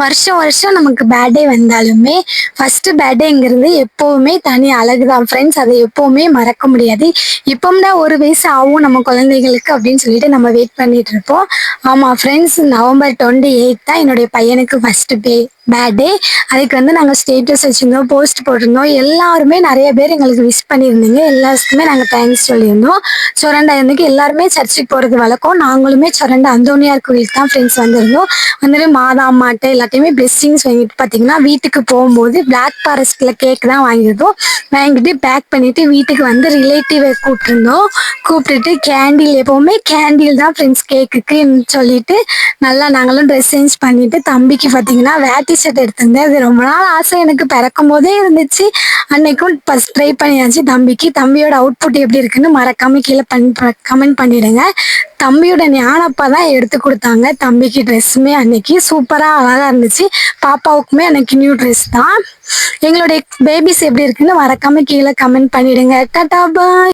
வருஷம் வருஷம் நமக்கு பேர்த்டே வந்தாலுமே ஃபர்ஸ்ட் பேர்த்டேங்கிறது எப்பவுமே தனி அழகுதான் ஃப்ரெண்ட்ஸ். அதை எப்பவுமே மறக்க முடியாது. இப்போம்னா ஒரு வயசு ஆகும் நம்ம குழந்தைகளுக்கு அப்படின்னு சொல்லிட்டு நம்ம வெயிட் பண்ணிட்டு இருப்போம். ஆமா ஃப்ரெண்ட்ஸ், நவம்பர் 28 தான் என்னுடைய பையனுக்கு ஃபர்ஸ்ட் பேர்த்டே. அதுக்கு நாங்கள் ஸ்டேட்டஸ் வச்சுருந்தோம், போஸ்ட் போட்டிருந்தோம். எல்லாருமே நிறைய பேர் எங்களுக்கு விஷ் பண்ணியிருந்தீங்க. எல்லாருக்குமே நாங்கள் தேங்க்ஸ் சொல்லியிருந்தோம். சொரண்டா இருந்துக்கு எல்லாருமே சர்ச்சுக்கு போகிறது வழக்கம். நாங்களுமே சொரண்டா அந்தோனியார் கோயிலுக்கு தான் ஃப்ரெண்ட்ஸ் வந்திருந்தோம். வந்துட்டு மாதா அம்மாட்ட எல்லாத்தையுமே பிளெஸ்ஸிங்ஸ் வாங்கிட்டு பார்த்தீங்கன்னா வீட்டுக்கு போகும்போது பிளாக் ஃபாரஸ்ட்ல கேக் தான் வாங்கியிருந்தோம். வாங்கிட்டு பேக் பண்ணிட்டு வீட்டுக்கு வந்து ரிலேட்டிவை கூப்பிட்டுருந்தோம். கூப்பிட்டுட்டு கேண்டில், எப்போவுமே கேண்டில் தான் ஃப்ரெண்ட்ஸ் கேக்குக்குன்னு சொல்லிட்டு நல்லா நாங்களும் ட்ரெஸ் சேஞ்ச் பண்ணிட்டு தம்பிக்கு பார்த்தீங்கன்னா வேட்டி ஷர்ட் எடுத்திருந்தேன். அது ரொம்ப நாள் ஆசை, எனக்கு பிறக்கும் போதே இருந்துச்சு. அன்னைக்கும் ஃபர்ஸ்ட் ட்ரை பண்ணியாச்சு தம்பிக்கு. தம்பியோட அவுட்புட் எப்படி இருக்குன்னு மறக்காம கீழே கமெண்ட் பண்ணிடுங்க. தம்பியோட ஞானப்பா தான் எடுத்து கொடுத்தாங்க தம்பிக்கு ட்ரெஸ்ஸுமே. அன்னைக்கு சூப்பராக அழகாக இருந்துச்சு. பாப்பாவுக்குமே அன்னைக்கு நியூ ட்ரெஸ் தான். எங்களுடைய பேபிஸ் எப்படி இருக்குன்னு மறக்காம கீழே கமெண்ட் பண்ணிடுங்க. டாடா பாய்.